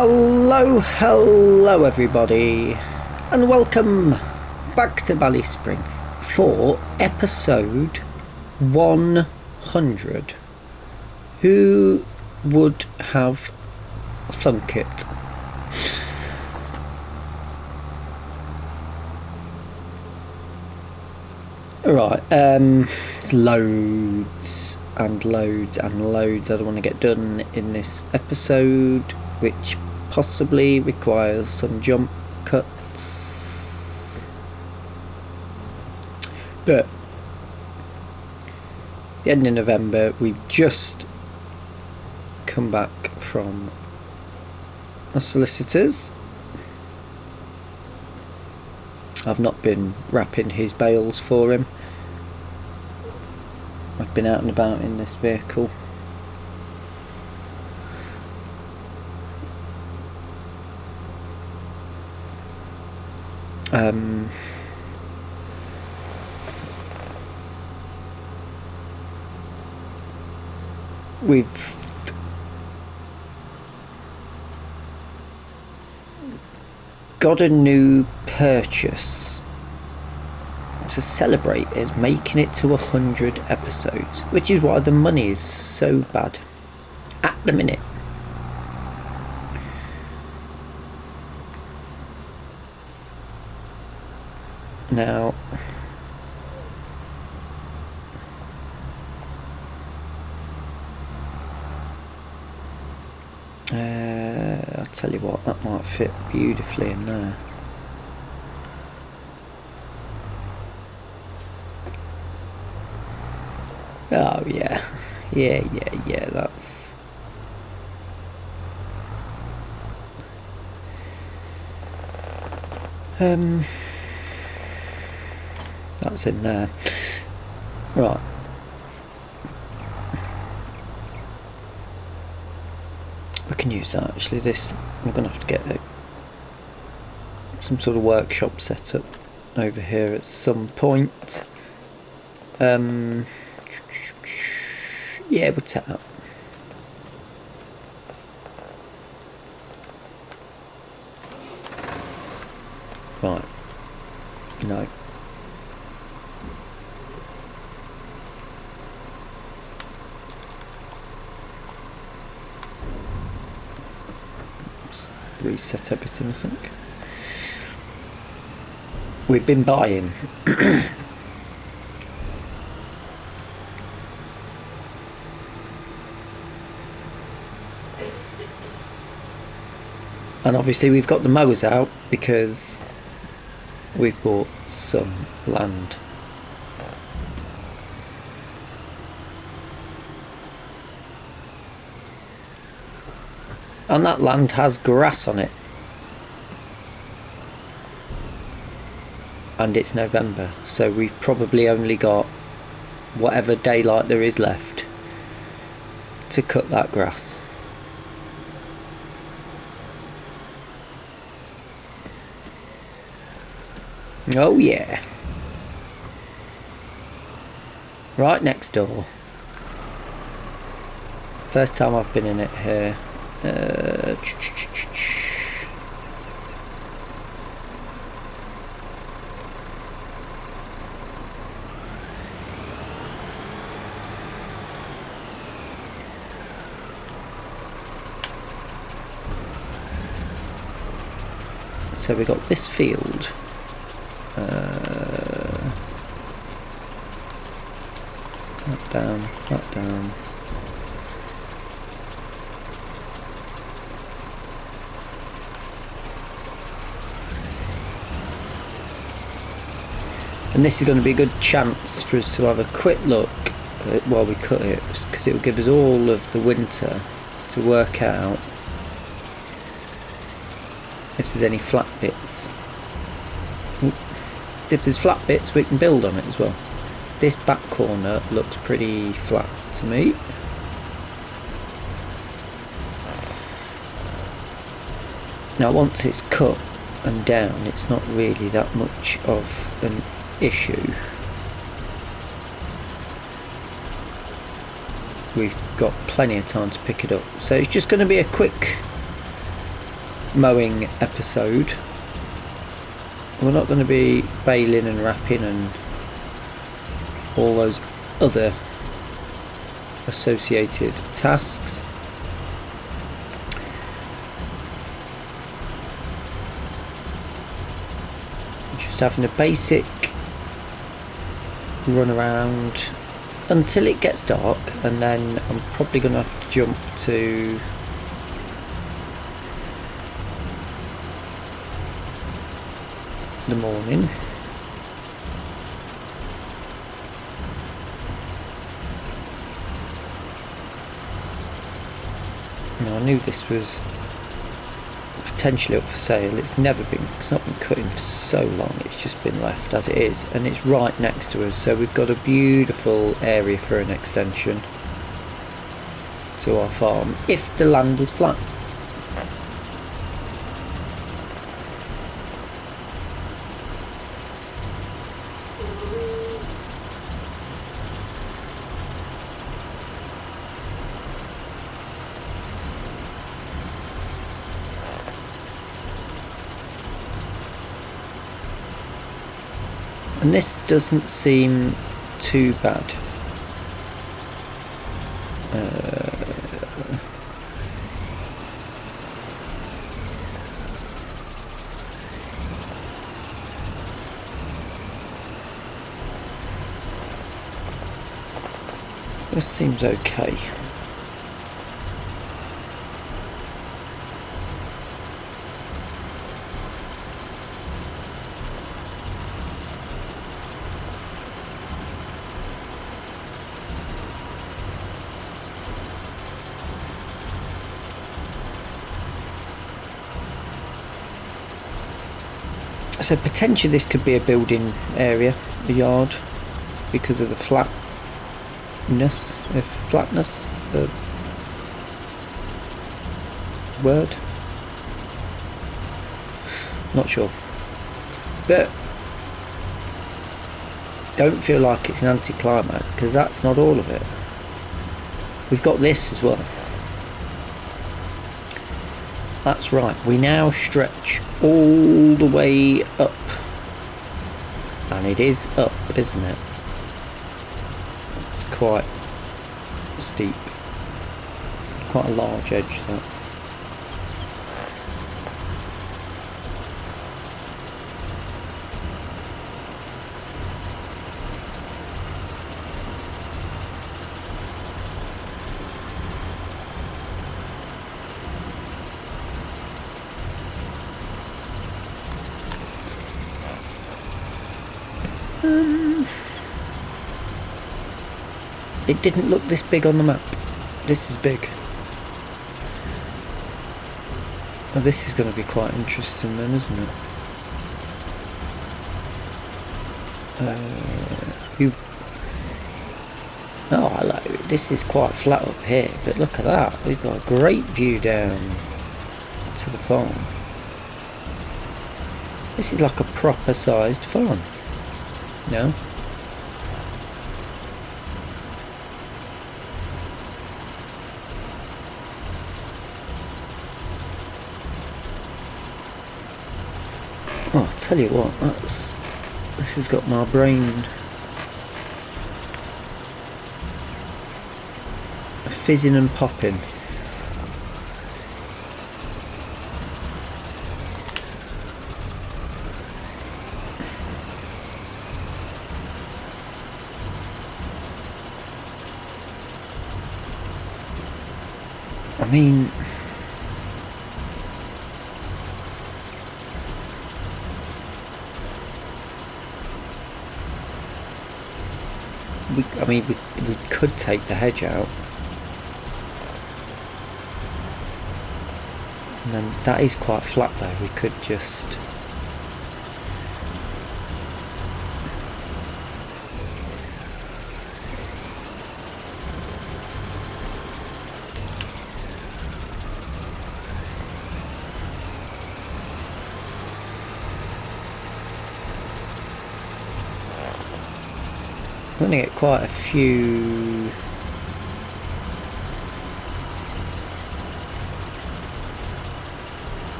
Hello everybody, and welcome back to BallySpring for episode 100. Who would have thunk it? Right, loads and loads and loads I don't want to get done in this episode, which possibly requires some jump cuts. But the end of November, we've just come back from our solicitors. I've not been wrapping his bales for him. I've been out and about in this vehicle. We've got a new purchase to celebrate is making it to 100 episodes, which is why the money is so bad at the minute. Now, I'll tell you what, that might fit beautifully in there. Oh yeah, that's that's in there. Right. We can use that actually. This, we're going to have to get some sort of workshop set up over here at some point. Yeah, we'll take that. Right. No. Just reset everything, I think. We've been buying and obviously we've got the mowers out because we've bought some land. And that land has grass on it. And it's November, so we've probably only got whatever daylight there is left to cut that grass. Oh yeah. Right next door. First time I've been in it here. So we got this field. That down. And this is going to be a good chance for us to have a quick look at while we cut it, because it will give us all of the winter to work out if there's any flat bits. If there's flat bits, we can build on it as well. This back corner looks pretty flat to me. Now once it's cut and down, it's not really that much of an issue. We've got plenty of time to pick it up, so it's just going to be a quick mowing episode. We're not going to be baling and wrapping and all those other associated tasks. Just having a basic run around until it gets dark, and then I'm probably going to have to jump to the morning. Now, I knew this was potentially up for sale. It's not been cut in for so long. It's just been left as it is, and it's right next to us, so we've got a beautiful area for an extension to our farm if the land is flat. And this doesn't seem too bad. This seems okay. So potentially this could be a building area, a yard, because of the flatness, the word. Not sure, but don't feel like it's an anticlimax, because that's not all of it. We've got this as well. That's right, we now stretch all the way up, and it is up, isn't it? It's quite steep, quite a large edge, that. It didn't look this big on the map. This is big. Well, this is going to be quite interesting then, isn't it? Oh, hello. This is quite flat up here, but look at that. We've got a great view down to the farm. This is like a proper sized farm. No? Oh, I'll tell you what, this has got my brain fizzing and popping. I mean, we could take the hedge out, and then that is quite flat there. We could just I'm going to get quite a few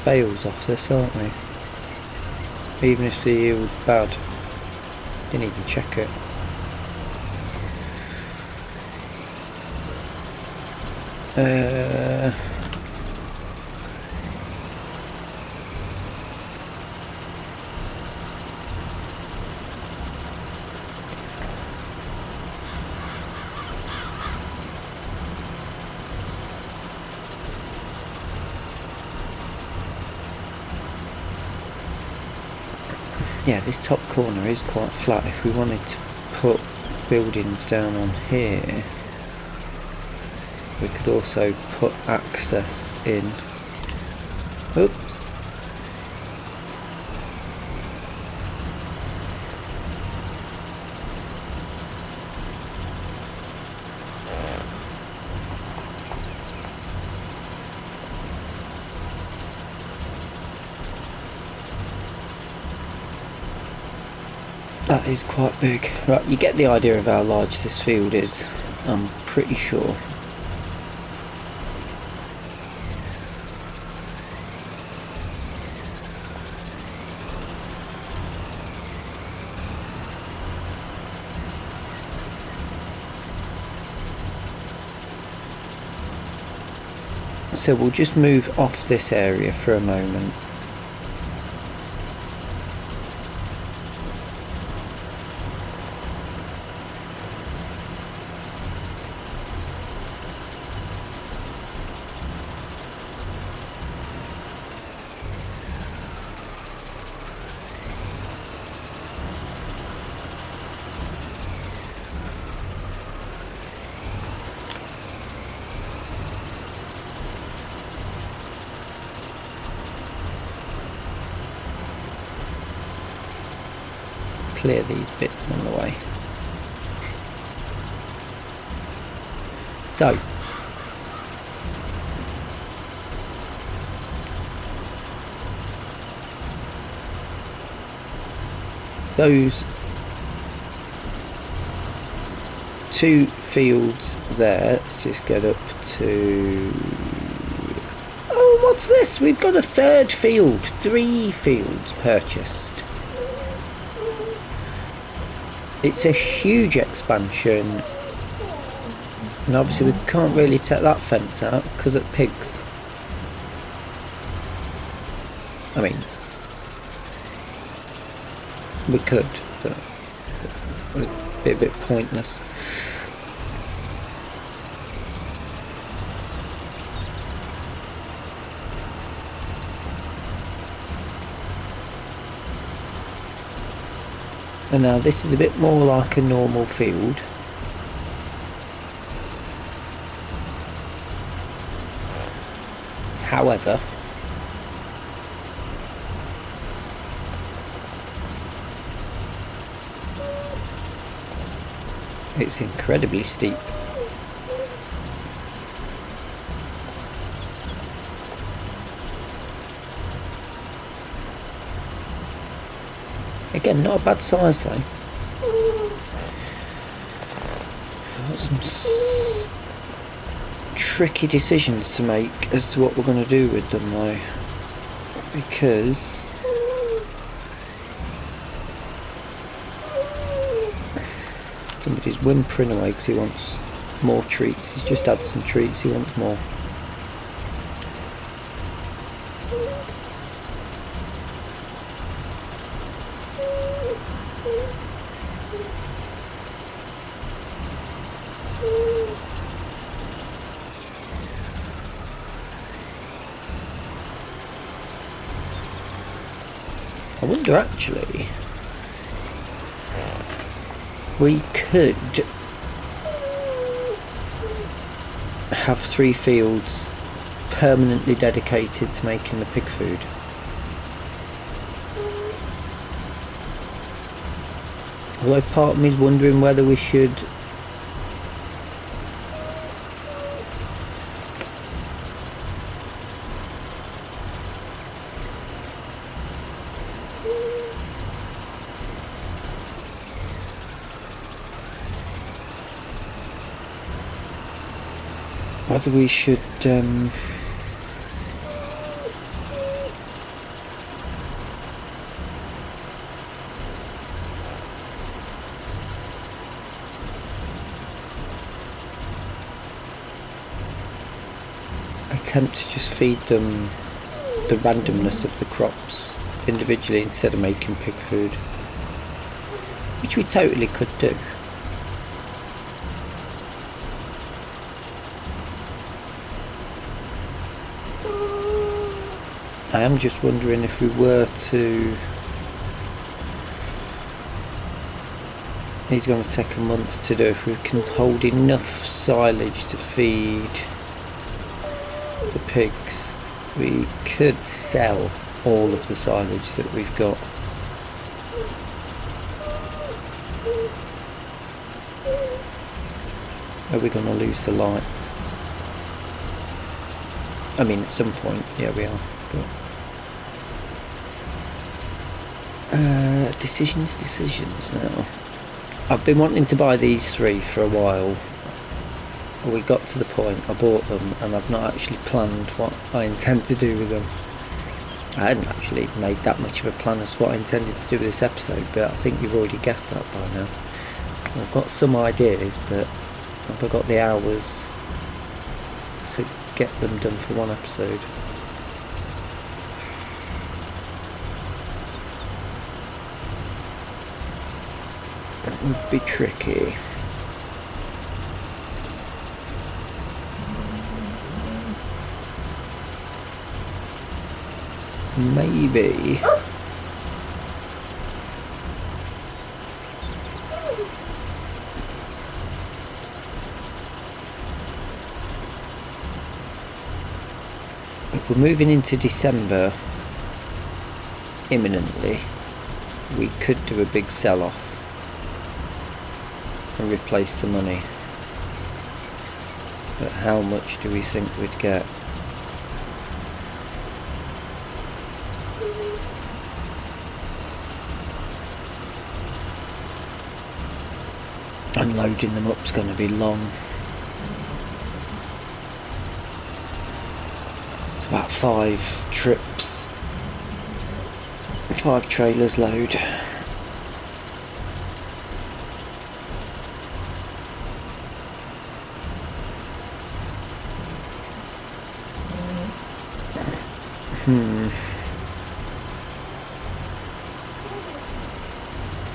bales off this, aren't we? Even if the yield's bad. Didn't even check it. Yeah, this top corner is quite flat. If we wanted to put buildings down on here, we could also put access in. Oops. That is quite big. Right, you get the idea of how large this field is, I'm pretty sure. So we'll just move off this area for a moment. Clear these bits on the way. So those two fields there, let's just get up to, oh, what's this? We've got a third field, 3 fields purchased. It's a huge expansion, and obviously we can't really take that fence out because of pigs. I mean, we could, but it would be a bit pointless. And now this is a bit more like a normal field. However, it's incredibly steep. Again, not a bad size though. Got some tricky decisions to make as to what we're going to do with them though, because somebody's whimpering away because he wants more treats. He's just had some treats, he wants more. I wonder actually, we could have 3 fields permanently dedicated to making the pig food. Although part of me is wondering whether we should attempt to just feed them the randomness of the crops individually instead of making pig food, which we totally could do. I am just wondering if we were to... It's going to take a month to do, if we can hold enough silage to feed the pigs. We could sell all of the silage that we've got. Are we going to lose the light? I mean, at some point, yeah, we are. But decisions now. I've been wanting to buy these three for a while. We got to the point I bought them and I've not actually planned what I intend to do with them. I hadn't actually made that much of a plan as what I intended to do with this episode, but I think you've already guessed that by now. I've got some ideas, but I've got the hours to get them done for one episode. That would be tricky. Maybe. If we're moving into December imminently, we could do a big sell-off and replace the money. But how much do we think we'd get? Unloading them up's going to be long. It's about 5 trips, 5 trailers load.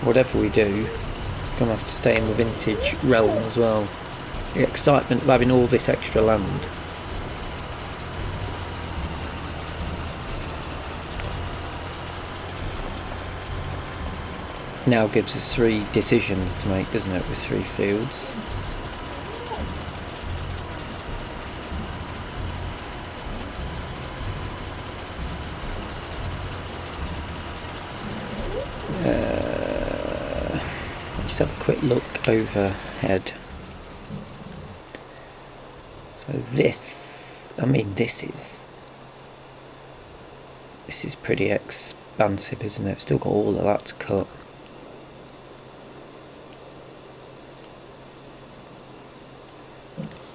Whatever we do, it's going to have to stay in the vintage realm as well. The excitement of having all this extra land. Now gives us 3 decisions to make, doesn't it, with 3 fields. Let's have a quick look overhead. So this, I mean, this is pretty expansive, isn't it? Still got all of that to cut.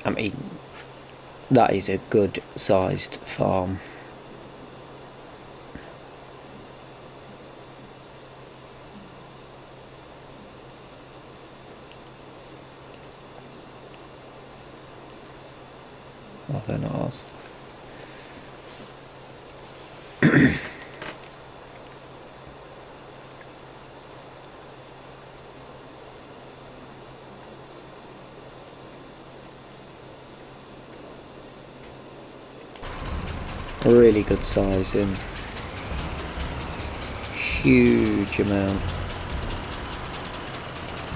I mean, that is a good sized farm. Oh, they're not ours. Really good sizing. Huge amount.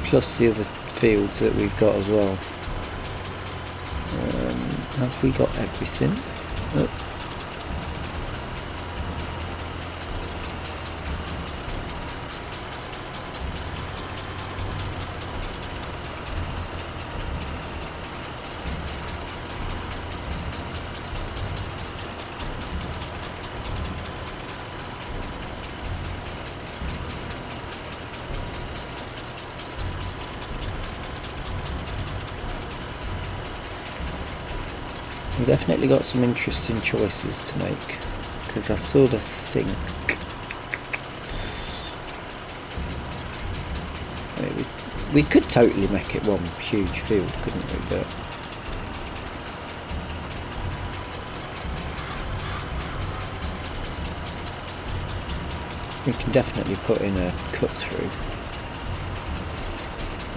Plus the other fields that we've got as well. Have we got everything? Oh. We've definitely got some interesting choices to make, because I sort of think we could totally make it one huge field, couldn't we? But We can definitely put in a cut through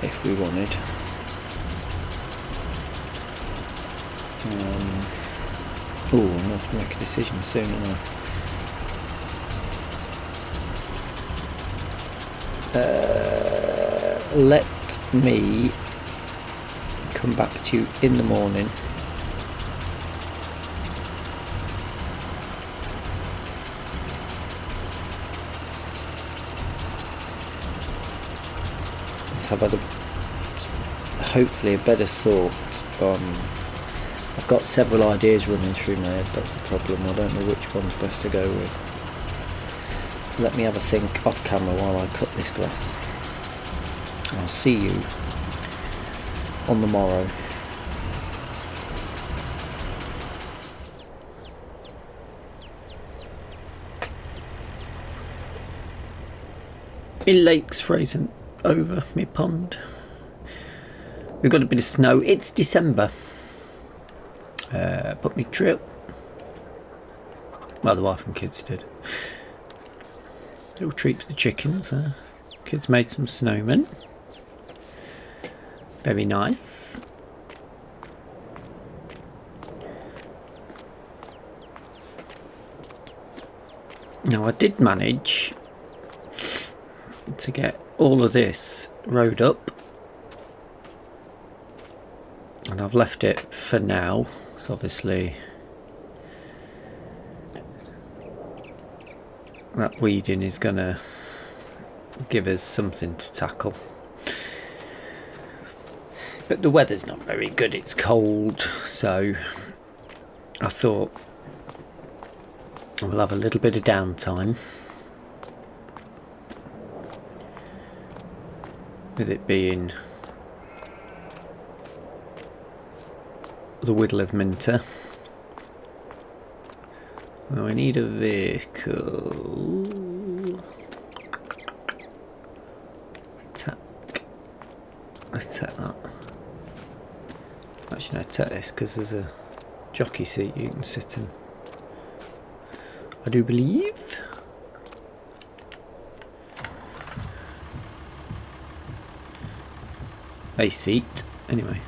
if we wanted. Oh, I'm going to have to make a decision soon, aren't I? Let me come back to you in the morning. Have had hopefully a better thought on. I've got several ideas running through my head, that's the problem. I don't know which one's best to go with. So let me have a think off camera while I cut this grass. I'll see you on the morrow. My lake's frozen over my pond. We've got a bit of snow. It's December. Put me trip. Well, the wife and kids did. Little treat for the chickens. Kids made some snowmen. Very nice. Now I did manage to get all of this rode up, and I've left it for now. So obviously that weeding is gonna give us something to tackle, but the weather's not very good. It's cold, so I thought we'll have a little bit of downtime. With it being the middle of winter. Well, I need a vehicle. Attack that. Actually, no, attack this because there's a jockey seat you can sit in. I do believe. A seat, anyway.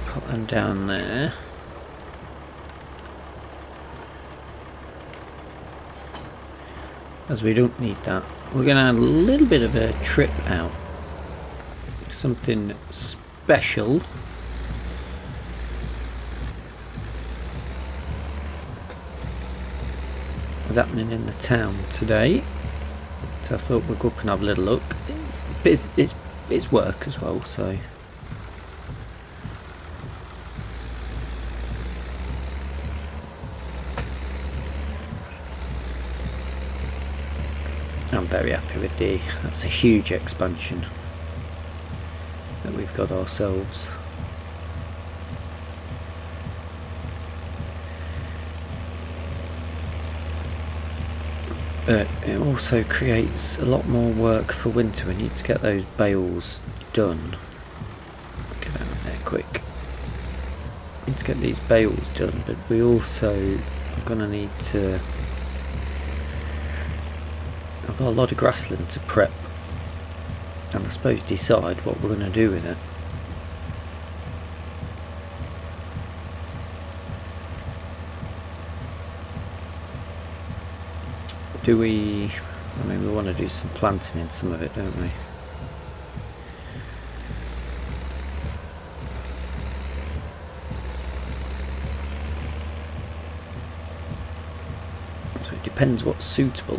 Put them down there. As we don't need that. We're going to add a little bit of a trip out. Something special. Was happening in the town today. So I thought we'd go up and have a little look. It's work as well, so I'm very happy with that's a huge expansion that we've got ourselves. But it also creates a lot more work for winter. We need to get those bales done. Get out there quick. We need to get these bales done, but we also are going to need to... I've got a lot of grassland to prep, and I suppose decide what we're going to do with it. Do we... I mean, we want to do some planting in some of it, don't we? So it depends what's suitable.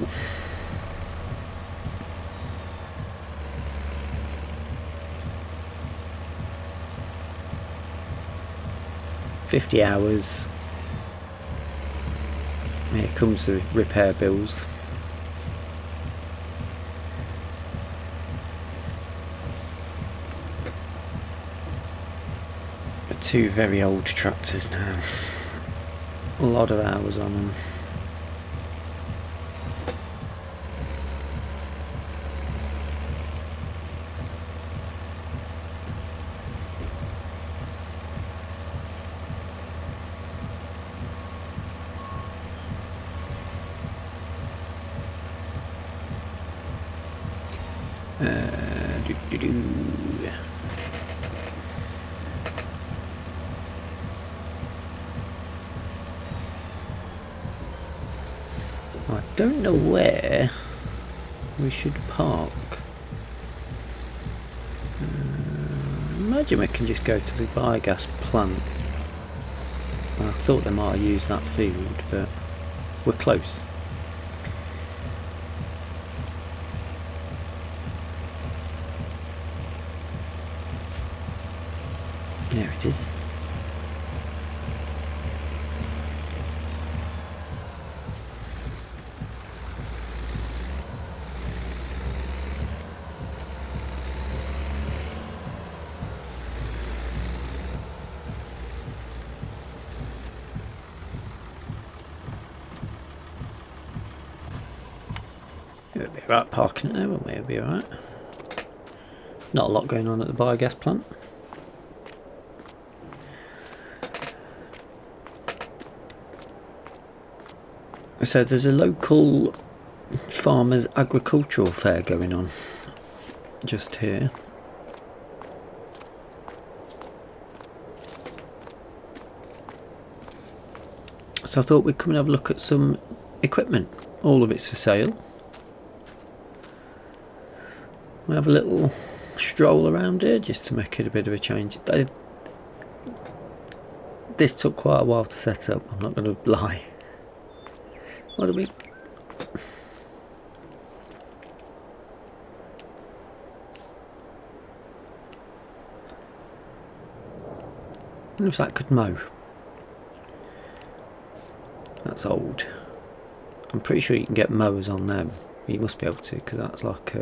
$50 hours. Here comes the repair bills. Two very old tractors now. A lot of hours on them. I don't know where we should park. Imagine we can just go to the biogas plant. I thought they might have used that field, but we're close. There it is. It'll be alright parking it there, won't we? It'll be alright. Not a lot going on at the biogas plant. So there's a local farmers agricultural fair going on just here. So I thought we'd come and have a look at some equipment. All of it's for sale. We'll have a little stroll around here just to make it a bit of a change. This took quite a while to set up, I'm not going to lie. What do we... I wonder if that could mow. That's old. I'm pretty sure you can get mowers on them. You must be able to, because that's like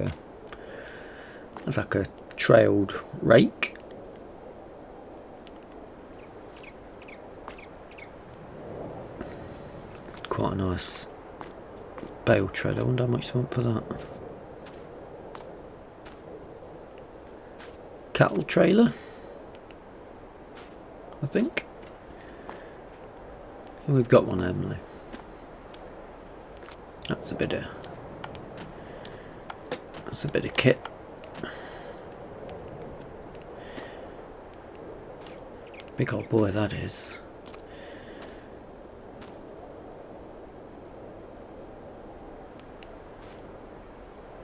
a trailed rake. Quite a nice bale tread. I wonder how much they want for that. Cattle trailer, I think. We've got one, haven't we? That's a bit of kit. Big old boy that is.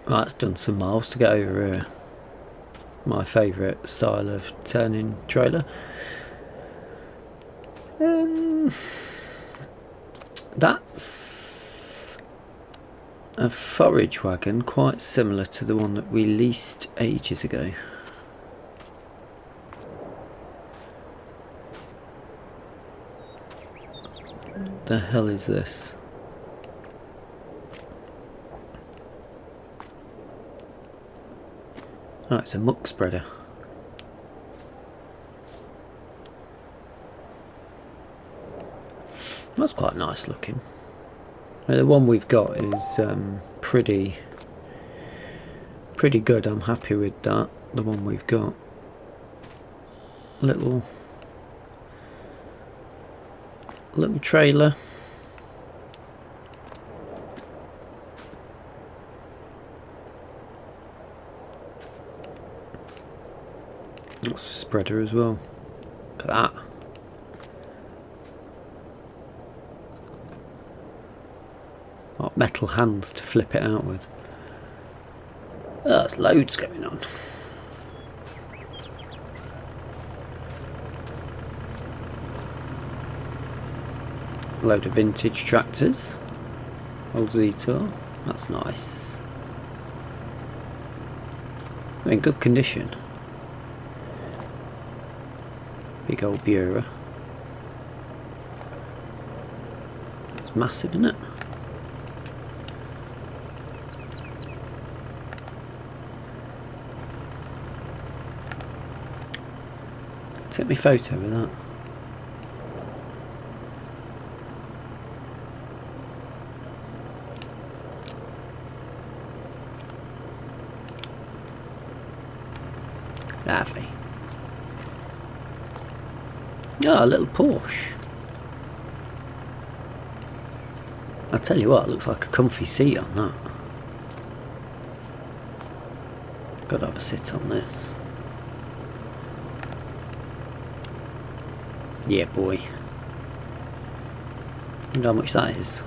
Well, that's done some miles to get over my favourite style of turning trailer. That's a forage wagon, quite similar to the one that we leased ages ago. The hell is this? Oh, it's a muck spreader. That's quite nice looking. The one we've got is pretty good. I'm happy with that. The one we've got. Little trailer. That's a spreader as well. Look at that. Got metal hands to flip it out with. Oh, there's loads going on. A load of vintage tractors. Old Z-Tour. That's nice. They're in good condition. Big old bureau. It's massive, isn't it? Take me photo with that. Lovely. Oh, a little Porsche. I'll tell you what, it looks like a comfy seat on that. Gotta have a sit on this. Yeah, boy. Wonder how much that is.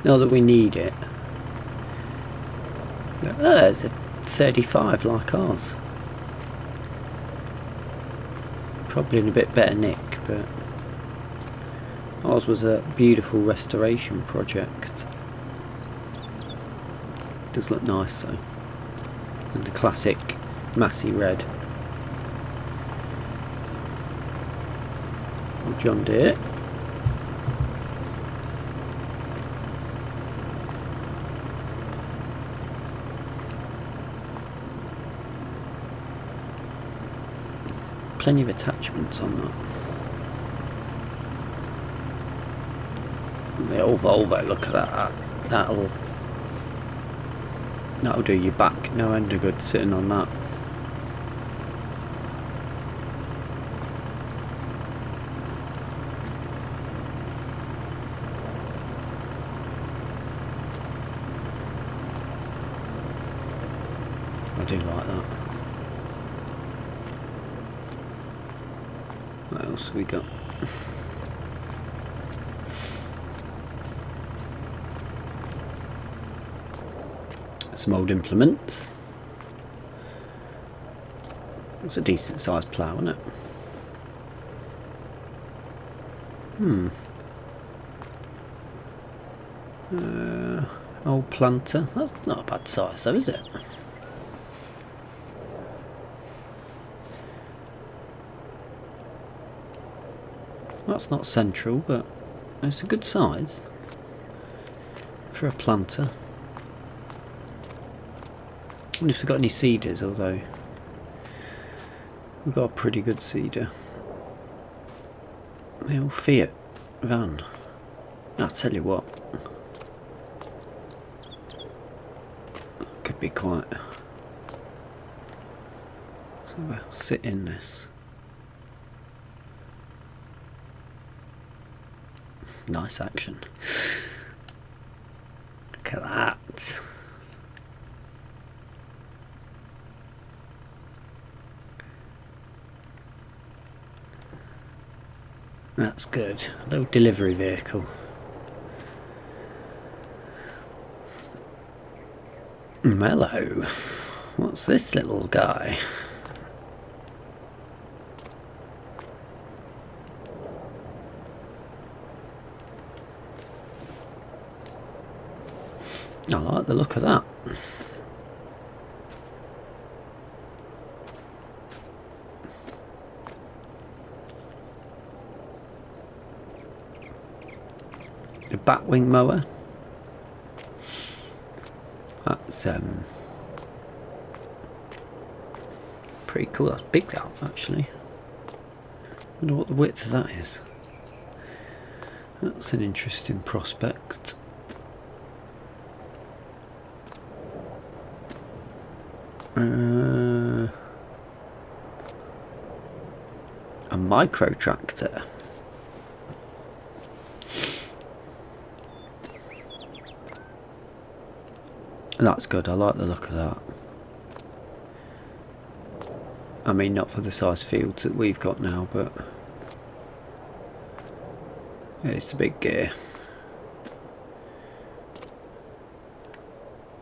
Not that we need it. Oh, it's a 35 like ours. Probably in a bit better nick, but ours was a beautiful restoration project. Does look nice though. And the classic Massey red. John Deere. Plenty of attachments on that. The old Volvo, look at that. That'll do your back no end of good sitting on that. I do like that. What else have we got? Some old implements. It's a decent sized plough, isn't it? Old planter. That's not a bad size though, is it? That's not central, but it's a good size for a planter. I wonder if they've got any seeders, although we've got a pretty good seeder. The old Fiat van. I'll tell you what, that could be quite. So we'll sit in this. Nice action. Look at that. That's good. A little delivery vehicle. Mellow. What's this little guy? I like the look of that. A batwing mower. That's pretty cool. That's big, that actually. Wonder what the width of that is. That's an interesting prospect. A micro tractor. That's good. I like the look of that. I mean, not for the size fields that we've got now, but it's the big gear.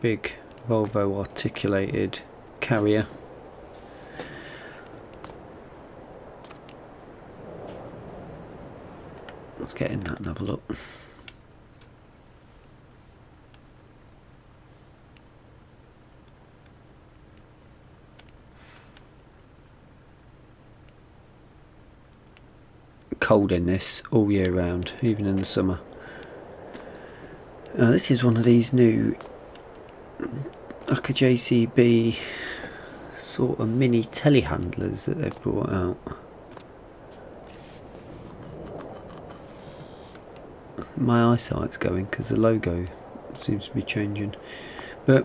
Big Volvo articulated carrier. Let's get in that and have a look. Cold in this all year round, even in the summer. This is one of these new like a JCB sort of mini telehandlers that they've brought out. My eyesight's going because the logo seems to be changing, but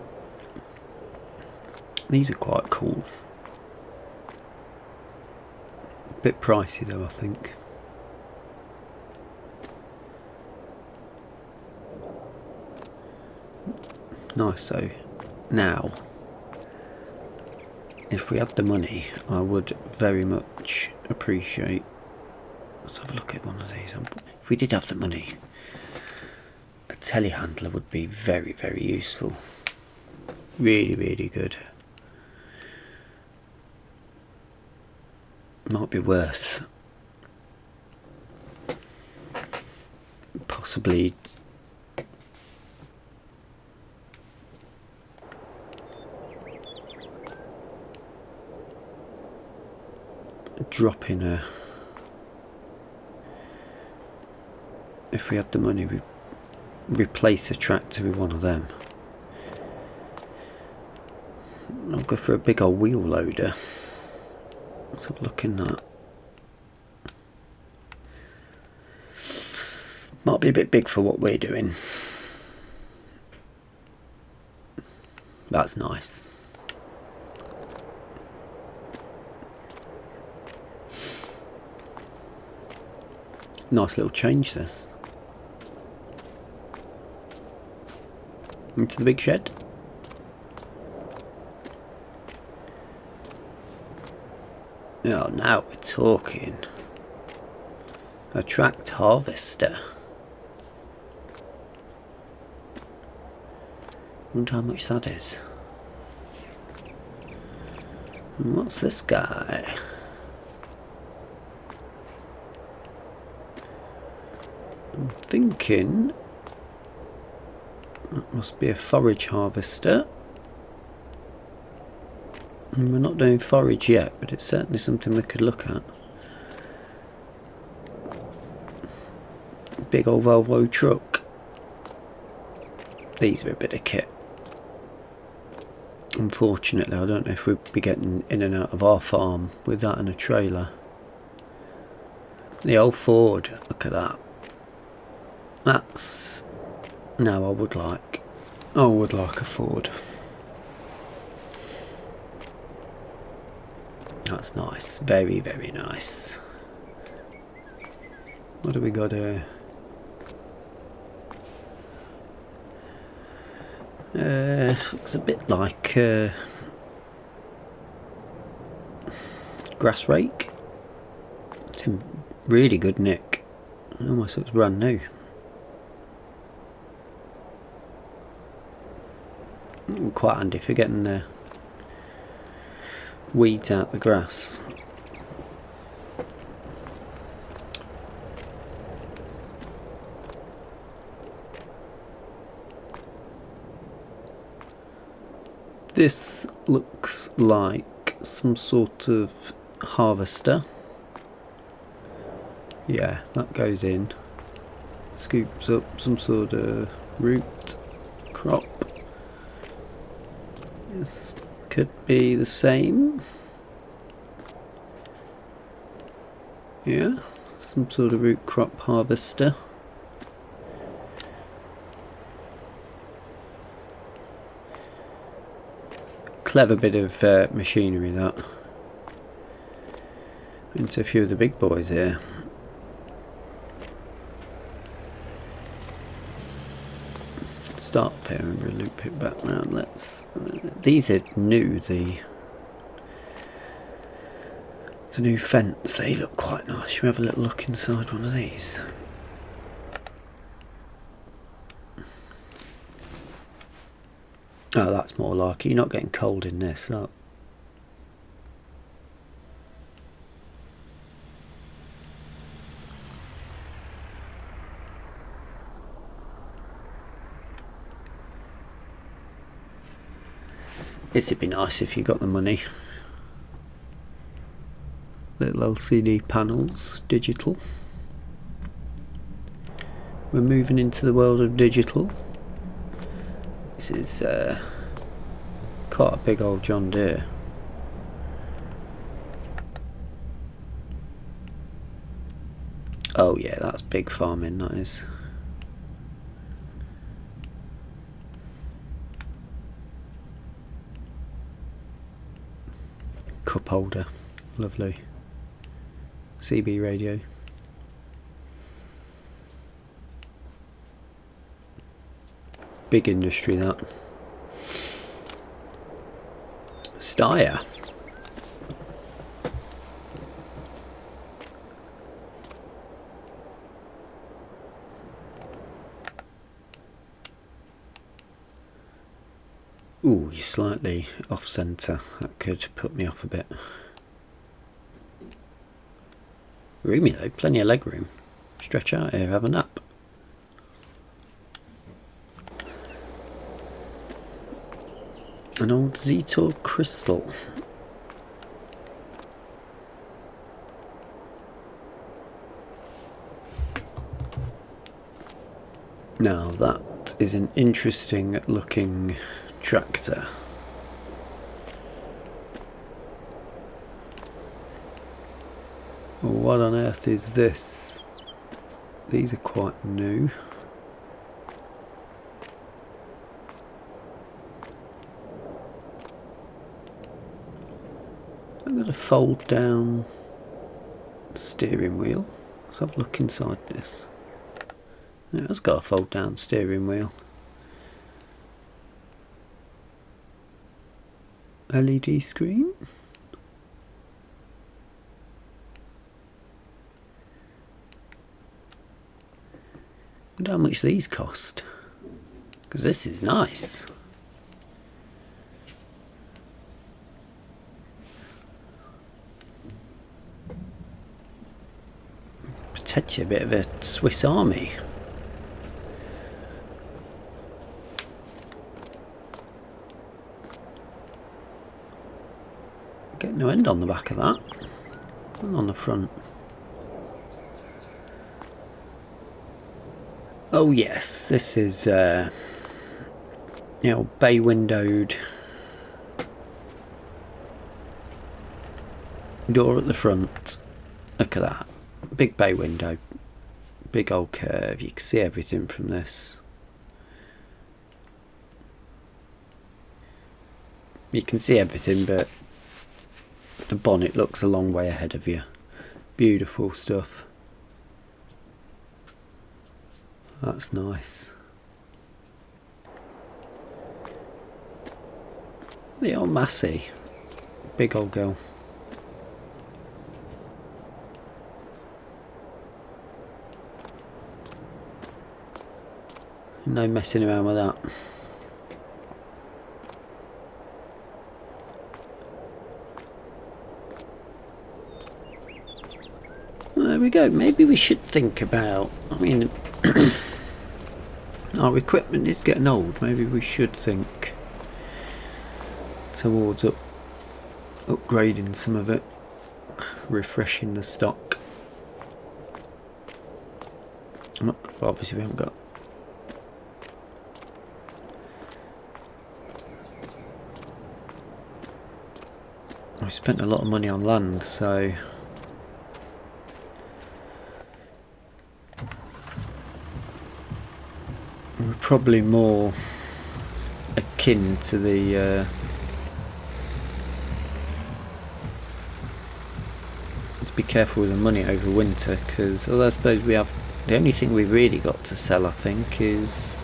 these are quite cool. A bit pricey though, I think. Nice though. Now, If we had the money, I would very much appreciate. Let's have a look at one of these. If we did have the money, a telehandler would be very, very useful. Really, really good. Might be worth possibly dropping a. If we had the money, we replace a tractor with one of them. I'll go for a big old wheel loader. Let's have a look in that. Might be a bit big for what we're doing. That's nice. Nice little change this. Into the big shed. Oh, now we're talking. A tracked harvester. Wonder how much that is. And what's this guy? I'm thinking that must be a forage harvester. And we're not doing forage yet, but it's certainly something we could look at. Big old Volvo truck. These are a bit of kit. Unfortunately, I don't know if we'd be getting in and out of our farm with that and a trailer. The old Ford, look at that. That's... now I would like a Ford. That's nice, very, very nice. What do we got here? Looks a bit like grass rake. It's in really good nick. Almost looks brand new. Quite handy for getting the weeds out the grass. This looks like some sort of harvester. Yeah, that goes in, scoops up some sort of root crop. This could be the same. Yeah, some sort of root crop harvester. Clever bit of machinery that. Into a few of the big boys here. Start up here and loop it back round. Let's. These are new. The new fence. They look quite nice. Should we have a little look inside one of these? Oh, that's more like it. You're not getting cold in this. Look. It'd be nice if you got the money. Little LCD panels, digital. We're moving into the world of digital. This is quite a big old John Deere. Oh yeah, that's big farming, that is. Cup holder, lovely. CB radio. Big industry that. Steyr. Ooh, you're slightly off centre. That could put me off a bit. Roomy though, plenty of leg room. Stretch out here, have a nap. An old Zetor crystal. Now that is an interesting looking tractor. What on earth is this? These are quite new. I've got a fold down steering wheel. Let's have a look inside this. Yeah, it's got a fold down steering wheel. LED screen. I wonder how much these cost, because this is nice. Potentially a bit of a Swiss Army. Get no end on the back of that, and on the front. Oh yes, this is bay windowed door at the front. Look at that, big bay window, big old curve. You can see everything from this. You can see everything, but the bonnet looks a long way ahead of you. Beautiful stuff. That's nice. The old Massey, big old girl. No messing around with that. There we go. Maybe we should think about, I mean, our equipment is getting old. Maybe we should think towards upgrading some of it, refreshing the stock. Obviously we haven't got. We spent a lot of money on land, so we're probably more akin to the let's be careful with the money over winter, because although I suppose we have, the only thing we've really got to sell I think is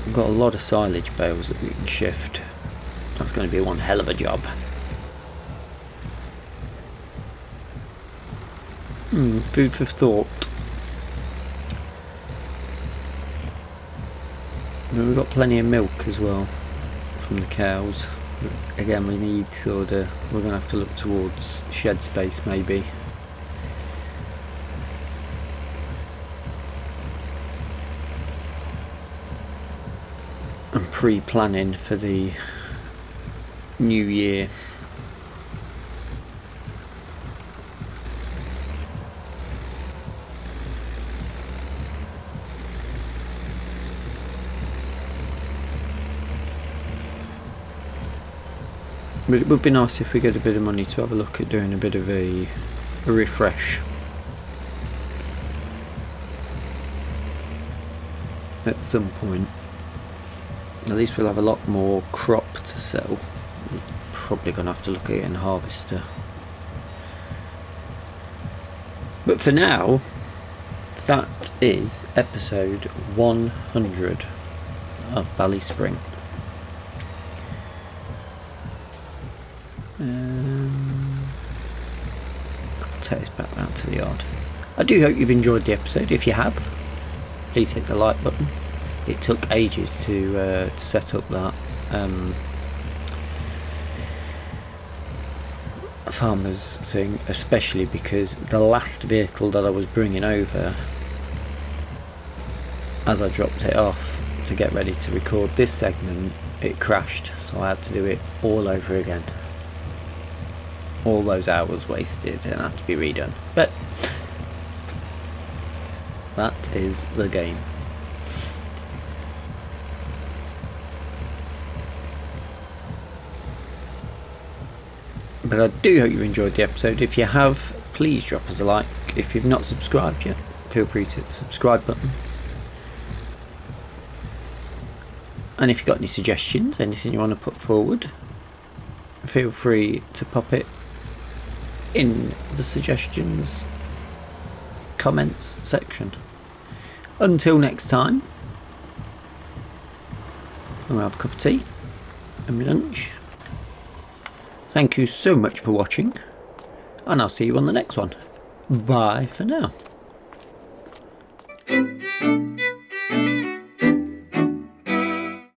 we've got a lot of silage bales that we can shift. That's going to be one hell of a job. Food for thought. But we've got plenty of milk as well from the cows. Again, we need we're going to have to look towards shed space maybe. And pre-planning for the new year. But it would be nice if we get a bit of money to have a look at doing a bit of a refresh at some point. At least we'll have a lot more crop to sell. We're probably going to have to look at getting a harvester. But for now, that is episode 100 of BallySpring. I'll take this back round to the yard. I do hope you've enjoyed the episode. If you have, please hit the like button. It took ages to set up that farmer's thing, especially because the last vehicle that I was bringing over, as I dropped it off to get ready to record this segment, it crashed, so I had to do it all over again. All those hours wasted and had to be redone, but that is the game. But I do hope you enjoyed the episode. If you have, please drop us a like. If you've not subscribed yet, feel free to hit the subscribe button. And if you've got any suggestions, anything you want to put forward, feel free to pop it in the suggestions comments section. Until next time, I'll have a cup of tea and my lunch. Thank you so much for watching, and I'll see you on the next one. Bye for now.